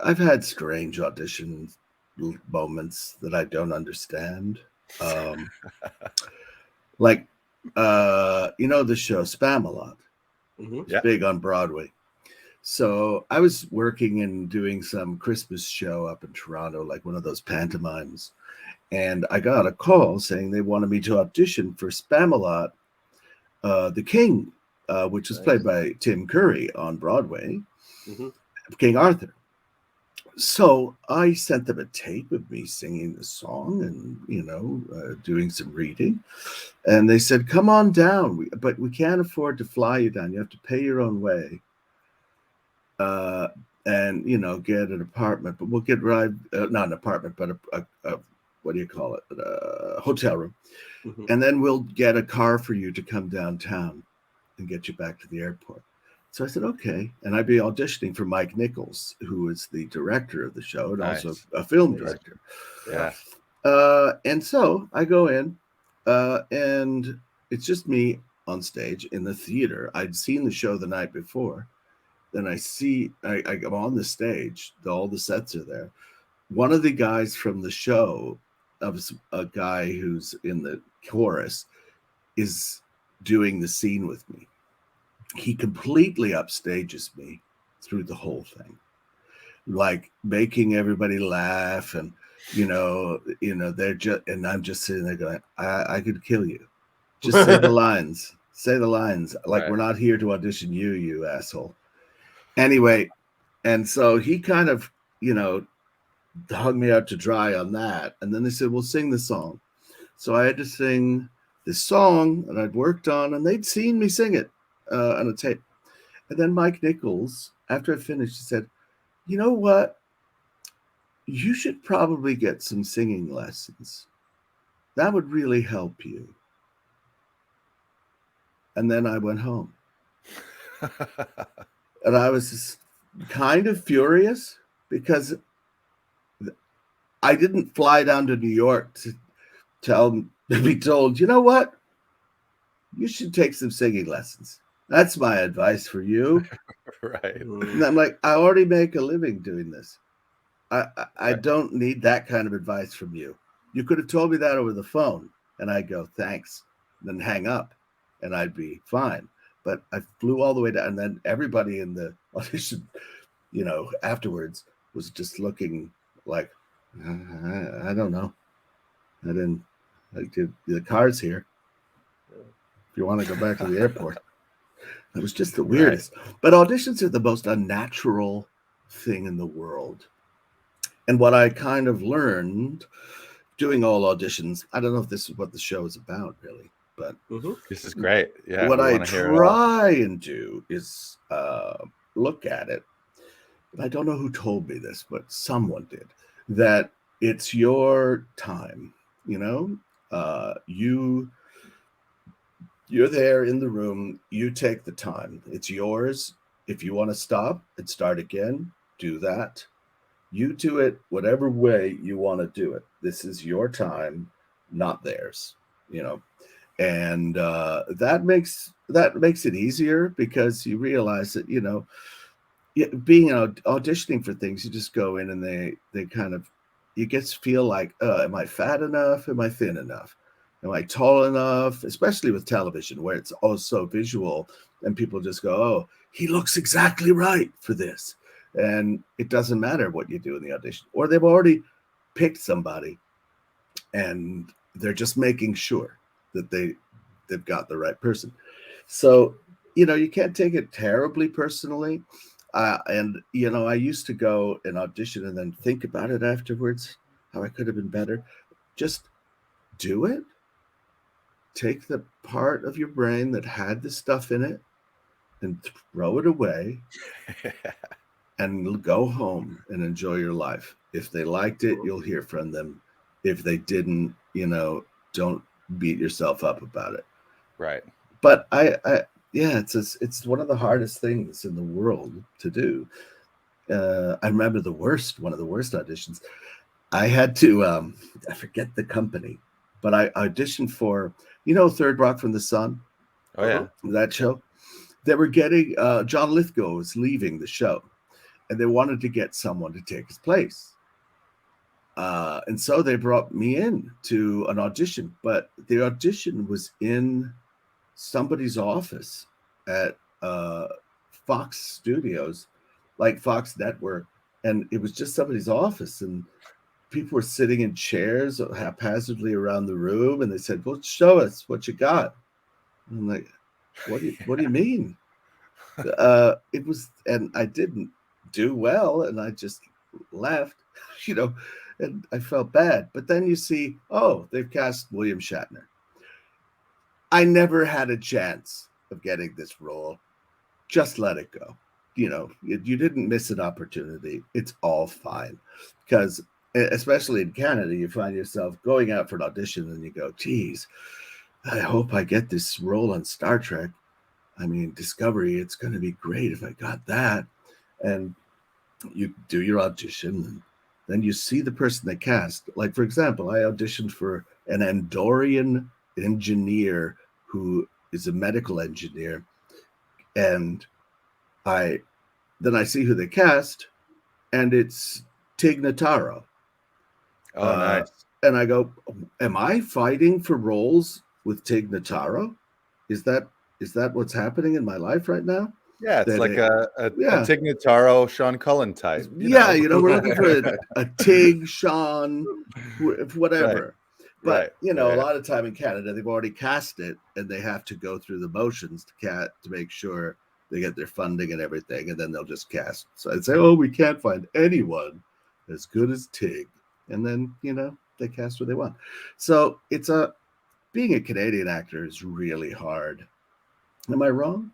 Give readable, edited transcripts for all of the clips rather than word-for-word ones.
I've had strange audition moments that I don't understand. Um, like, you know, the show Spamalot. Hmm. It's Yeah. big on Broadway. So I was working and doing some Christmas show up in Toronto, like one of those pantomimes. And I got a call saying they wanted me to audition for Spamalot, the King, which was played Nice. by Tim Curry on Broadway, Hmm. King Arthur. So I sent them a tape of me singing the song and, doing some reading. And they said, come on down, but we can't afford to fly you down. You have to pay your own way. Uh, and get an apartment, but we'll get ride not an apartment, but a what do you call it, a hotel room, Hmm. and then we'll get a car for you to come downtown and get you back to the airport. So I said, okay. And I'd be auditioning for Mike Nichols, who is the director of the show and also Nice. a film Amazing. director. Yeah. Yeah. And so I go in, and it's just me on stage in the theater. I'd seen the show the night before. Then I'm on the stage. All the sets are there. One of the guys from the show, of a guy who's in the chorus, is doing the scene with me. He completely upstages me through the whole thing, like making everybody laugh, and they're just, and I'm just sitting there going, I could kill you. Just say the lines. Say the lines. Like, Right. we're not here to audition you, you asshole. Anyway, and so he kind of, you know, hung me out to dry on that. And then they said, well, sing the song. So I had to sing this song that I'd worked on, and they'd seen me sing it on a tape. And then Mike Nichols, after I finished, he said, you know what? You should probably get some singing lessons. That would really help you. And then I went home. And I was just kind of furious because I didn't fly down to New York to be told, you know what? You should take some singing lessons. That's my advice for you. Right. And Mm. I'm like, I already make a living doing this. I Right. don't need that kind of advice from you. You could have told me that over the phone, and I'd go, thanks, and then hang up, and I'd be fine. But I flew all the way down, and then everybody in the audition, afterwards was just looking like, I don't know. I didn't. The car's here. If you want to go back to the airport, it was just the Right. weirdest. But auditions are the most unnatural thing in the world. And what I kind of learned doing all auditions, I don't know if this is what the show is about really, but Hmm. This is great. Yeah, what we I want to hear it all. try and do is look at it. I don't know who told me this, but someone did, that it's your time. You know, you're there in the room. You take the time. It's yours. If you want to stop and start again, do that. You do it whatever way you want to do it. This is your time, not theirs. You know, and that makes it easier because you realize that being auditioning for things, you just go in and they kind of, you get to feel like, am I fat enough? Am I thin enough? Am I tall enough? Especially with television, where it's all so visual, and people just go, oh, he looks exactly right for this, and it doesn't matter what you do in the audition, or they've already picked somebody, and they're just making sure that they've got the right person. So you can't take it terribly personally. And I used to go and audition and then think about it afterwards, how I could have been better. Just do it. Take the part of your brain that had the stuff in it and throw it away, and go home and enjoy your life. If they liked it, you'll hear from them. If they didn't, don't beat yourself up about it. Right. But yeah, it's one of the hardest things in the world to do. I remember one of the worst auditions. I had to, I forget the company, but I auditioned for, Third Rock from the Sun, Oh yeah. that show. They were getting, John Lithgow was leaving the show, and they wanted to get someone to take his place. And so they brought me in to an audition, but the audition was in somebody's office at Fox Studios, like Fox Network, and it was just somebody's office, and people were sitting in chairs haphazardly around the room, and they said, "Well, show us what you got." And I'm like, "What do you mean?" It was, and I didn't do well, and I just left, you know, and I felt bad. But then you see, oh, they've cast William Shatner. I never had a chance of getting this role. Just let it go. You know, you didn't miss an opportunity. It's all fine. Because, especially in Canada, you find yourself going out for an audition and you go, geez, I hope I get this role on Star Trek. I mean, Discovery, it's going to be great if I got that. And you do your audition, and then you see the person they cast. Like, for example, I auditioned for an Andorian engineer who is a medical engineer, and then I see who they cast, and it's Tig Notaro. Oh, nice. And I go, am I fighting for roles with Tig Notaro? Is that what's happening in my life right now? Yeah, it's that like a Tig Notaro, Sean Cullen type. Yeah, you know, we're looking for a Tig, Sean, whatever. But, you know, a lot of time in Canada, they've already cast it, and they have to go through the motions to make sure they get their funding and everything, and then they'll just cast. So I'd say, oh, we can't find anyone as good as Tig. And then, you know, they cast what they want. So being a Canadian actor is really hard. Am I wrong?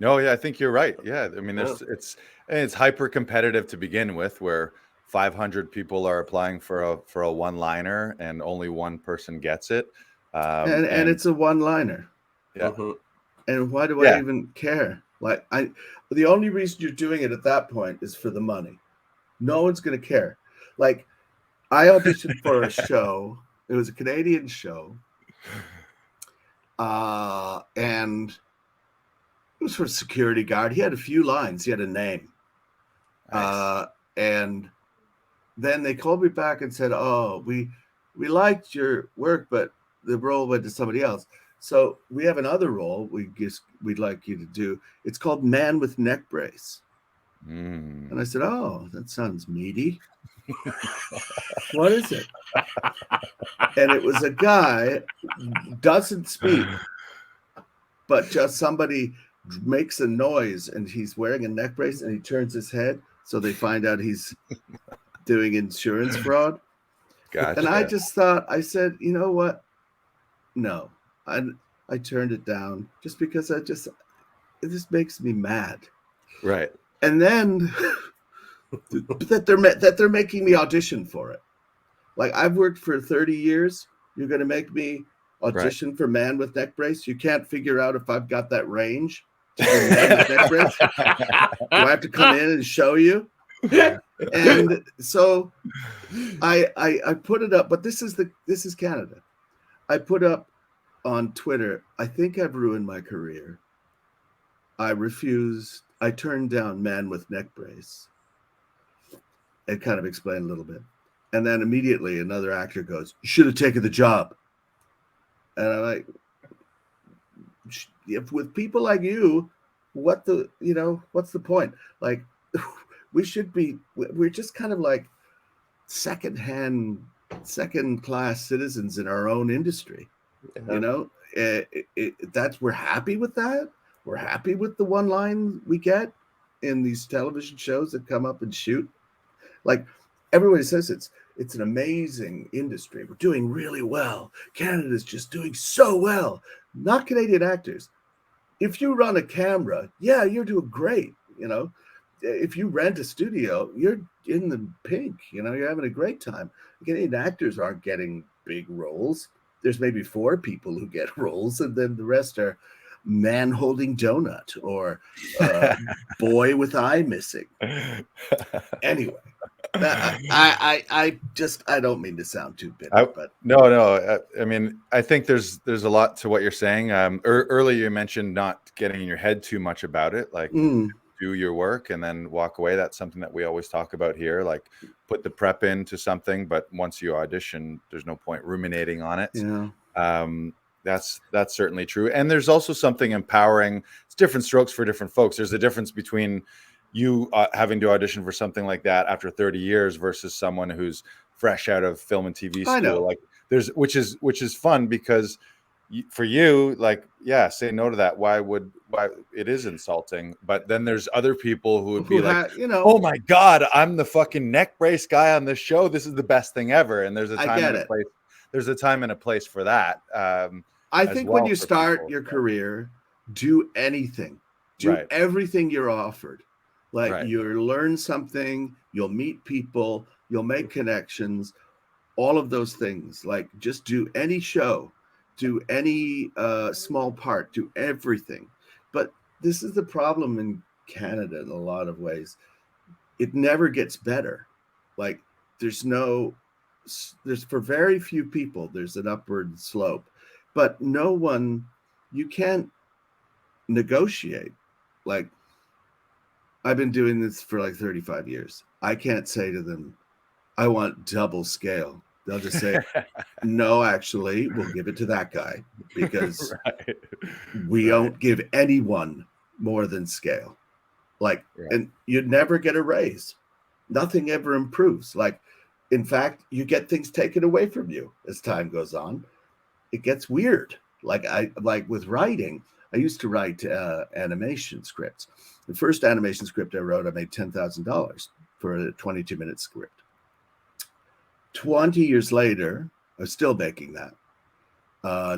No, yeah, I think you're right. Yeah, I mean, it's hyper competitive to begin with, where 500 people are applying for a one-liner and only one person gets it. And it's a one-liner. Yeah. And why do I even care? Like, the only reason you're doing it at that point is for the money. No one's going to care. Like, I auditioned for a show. It was a Canadian show. And it was for a security guard. He had a few lines. He had a name. Nice. And then they called me back and said, oh, we liked your work, but the role went to somebody else. So we have another role we'd like you to do. It's called Man with Neck Brace. And I said, oh, that sounds meaty. What is it? And it was a guy doesn't speak, but just somebody makes a noise, and he's wearing a neck brace, and he turns his head, so they find out he's doing insurance fraud. Gotcha. And I just thought, I said, you know what? No. I turned it down just because it just makes me mad. Right. And then that they're making me audition for it. Like, I've worked for 30 years. You're going to make me audition for Man with Neck Brace? You can't figure out if I've got that range to do Man with Neck Brace? Do I have to come in and show you? And so I put it up, but this is Canada. I put up on Twitter, I think I've ruined my career. I turned down Man with Neck Brace. It kind of explained a little bit. And then immediately another actor goes, you should have taken the job. And I'm like, with people like you, what's the point? Like, we're just kind of like second-class citizens in our own industry. Yeah. You know, we're happy with that. We're happy with the one line we get in these television shows that come up and shoot. Like, everybody says it's an amazing industry. We're doing really well. Canada's just doing so well. Not Canadian actors. If you run a camera, yeah, you're doing great. You know, if you rent a studio, you're in the pink. You know, you're having a great time. Canadian actors aren't getting big roles. There's maybe 4 people who get roles, and then the rest are man holding donut or boy with eye missing. Anyway, I don't mean to sound too bitter, but no. I mean, I think there's a lot to what you're saying. Earlier you mentioned not getting in your head too much about it. Like, do your work and then walk away. That's something that we always talk about here. Like, put the prep into something, but once you audition, there's no point ruminating on it. Yeah. That's certainly true. And there's also something empowering. It's different strokes for different folks. There's a difference between you having to audition for something like that after 30 years versus someone who's fresh out of film and TV I school. know. Like, which is fun because for you, like, yeah, say no to that. Why it is insulting, but then there's other people who would be like, oh my God, I'm the fucking neck brace guy on this show. This is the best thing ever. And there's a time and a place. There's a time and a place for that. I think when you start your career, do anything, do everything you're offered. Like, you'll learn something, you'll meet people, you'll make connections, all of those things. Like, just do any show, do any small part, do everything. But this is the problem in Canada in a lot of ways. It never gets better. Like, there's for very few people, there's an upward slope, but no one, you can't negotiate. Like, I've been doing this for like 35 years. I can't say to them, I want double scale. They'll just say, no, actually, we'll give it to that guy because we don't give anyone more than scale. Like, and you'd never get a raise. Nothing ever improves. Like, in fact, you get things taken away from you as time goes on. It gets weird. Like with writing, I used to write animation scripts. The first animation script I wrote, I made $10,000 for a 22-minute script. 20 years later, I was still making that.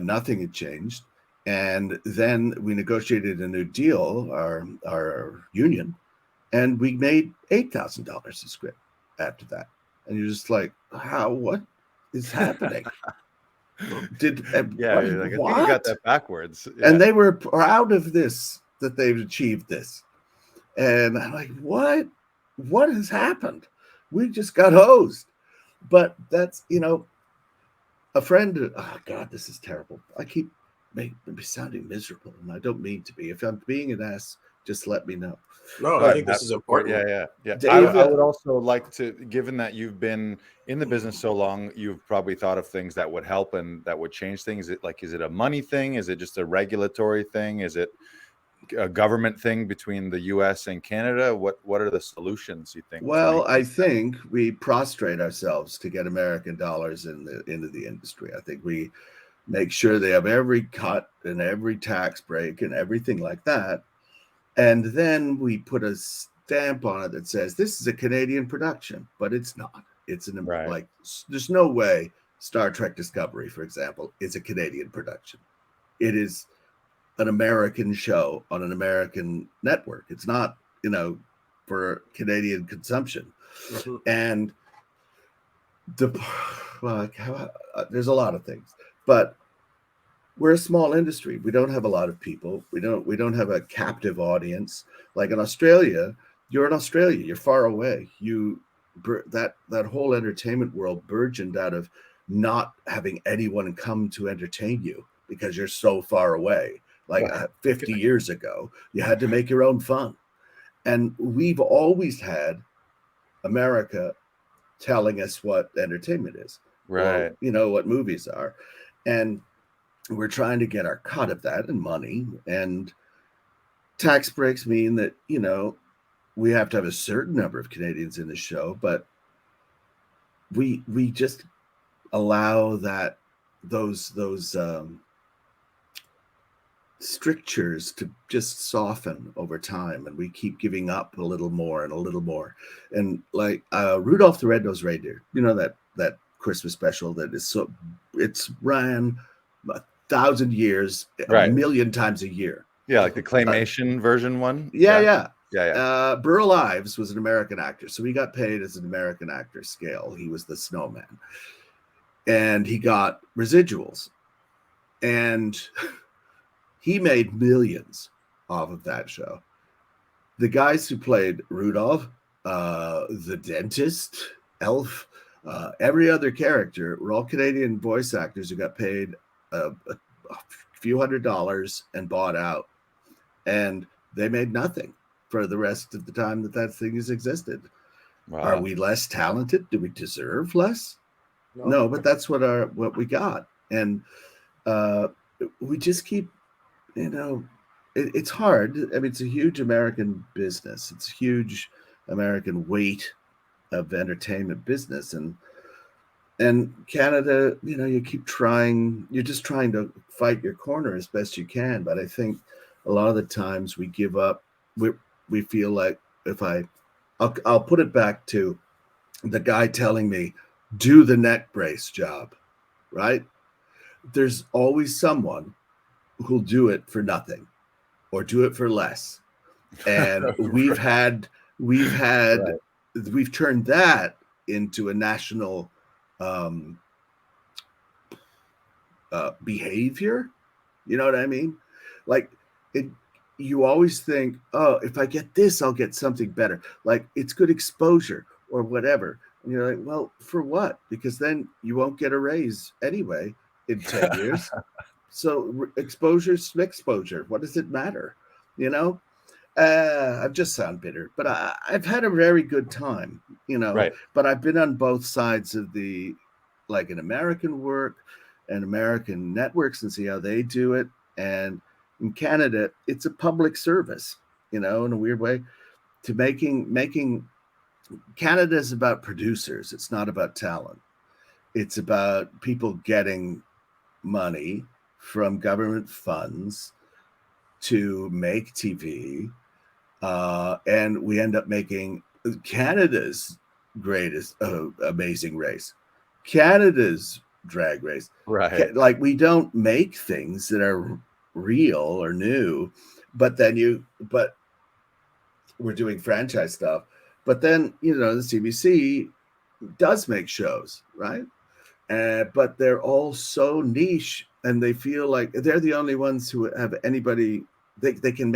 Nothing had changed. And then we negotiated a new deal, our union, and we made $8,000 a script after that. And you're just like, what is happening? I think you got that backwards. Yeah. And they were proud of this, that they've achieved this. And I'm like, what has happened? We just got hosed. But that's, a friend, oh God, this is terrible. I keep sounding miserable, and I don't mean to be. If I'm being an ass, just let me know. No, I think this is important. Yeah. Dave, I would also like to, given that you've been in the business so long, you've probably thought of things that would help and that would change things. Is it a money thing? Is it just a regulatory thing? Is it a government thing between the US and Canada? What are the solutions you think? Well, I think we prostrate ourselves to get American dollars into the industry. I think we make sure they have every cut and every tax break and everything like that. And then we put a stamp on it that says this is a Canadian production, but it's not. It's like, there's no way Star Trek Discovery, for example, is a Canadian production. It is an American show on an American network. It's not, for Canadian consumption. Mm-hmm. And there's a lot of things, but we're a small industry. We don't have a lot of people. We don't have a captive audience. Like in Australia, you're in Australia. You're far away. That whole entertainment world burgeoned out of not having anyone come to entertain you because you're so far away. Like 50 years ago, you had to make your own fun. And we've always had America telling us what entertainment is. Right. Or, what movies are. And we're trying to get our cut of that and money, and tax breaks mean that, we have to have a certain number of Canadians in the show, but we just allow those strictures to just soften over time, and we keep giving up a little more and a little more. And like Rudolph the Red-Nosed Reindeer, that Christmas special that is it's ran 1,000 years, a million times a year. Yeah, like the claymation version one. Yeah. Burl Ives was an American actor, so he got paid as an American actor scale. He was the snowman, and he got residuals, and he made millions off of that show. The guys who played Rudolph, the dentist, Elf, every other character were all Canadian voice actors who got paid a few $100s and bought out, and they made nothing. for the rest of the time that thing has existed. Wow. Are we less talented? Do we deserve less? No, but that's what we got. And we just keep, it's hard. I mean, it's a huge American business. It's a huge American weight of entertainment business. And Canada, you keep trying, you're just trying to fight your corner as best you can. But I think a lot of the times we give up. We feel like I'll put it back to the guy telling me, do the neck brace job, right? There's always someone who'll do it for nothing or do it for less. And we've Right. turned that into a national behavior. You know what I mean? Like you always think, oh, if I get this, I'll get something better. Like it's good exposure or whatever. And you're like, well, for what? Because then you won't get a raise anyway in 10 years. So exposure's exposure. What does it matter? I just sound bitter, but I've had a very good time, Right. But I've been on both sides of like an American work and American networks and see how they do it. And in Canada, it's a public service, in a weird way, to making Canada is about producers. It's not about talent. It's about people getting money from government funds to make TV. And we end up making Canada's greatest, amazing race, Canada's drag race. Right. Like we don't make things that are real or new, but we're doing franchise stuff. But then, the CBC does make shows, right? But they're all so niche and they feel like they're the only ones who have anybody, they can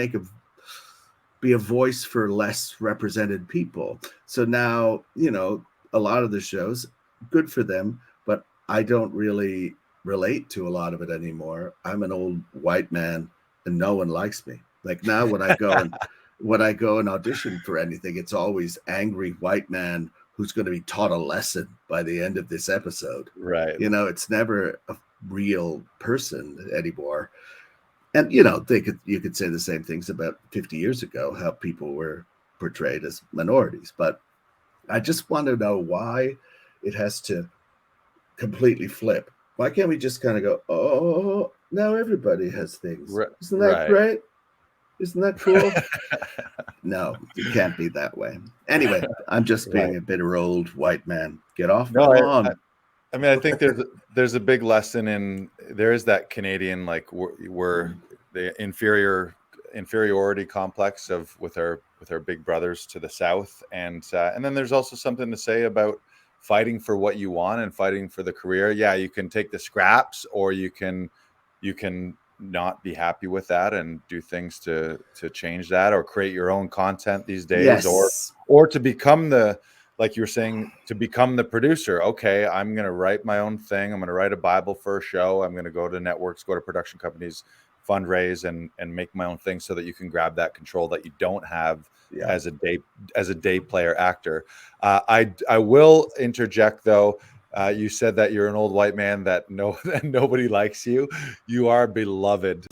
be a voice for less represented people. So now, a lot of the shows, good for them, but I don't really relate to a lot of it anymore. I'm an old white man and no one likes me. Like now when I go and audition for anything, it's always angry white man who's going to be taught a lesson by the end of this episode. Right. It's never a real person anymore. And you could say the same things about 50 years ago, how people were portrayed as minorities. But I just want to know why it has to completely flip. Why can't we just kind of go, oh, now everybody has things? Isn't that great? Isn't that cool? No, it can't be that way. Anyway, I'm just being a bitter old white man. Get off my lawn. I mean, I think there's a big lesson in there is that Canadian like we're the inferiority complex with our big brothers to the south, and then there's also something to say about fighting for what you want and fighting for the career. Yeah, you can take the scraps, or you can not be happy with that and do things to change that, or create your own content these days. Yes. or to become the, like you were saying, to become the producer. Okay, I'm going to write my own thing. I'm going to write a Bible for a show. I'm going to go to networks, go to production companies, fundraise and make my own thing, so that you can grab that control that you don't have as a day player actor. I will interject though. You said that you're an old white man that nobody likes you. You are beloved.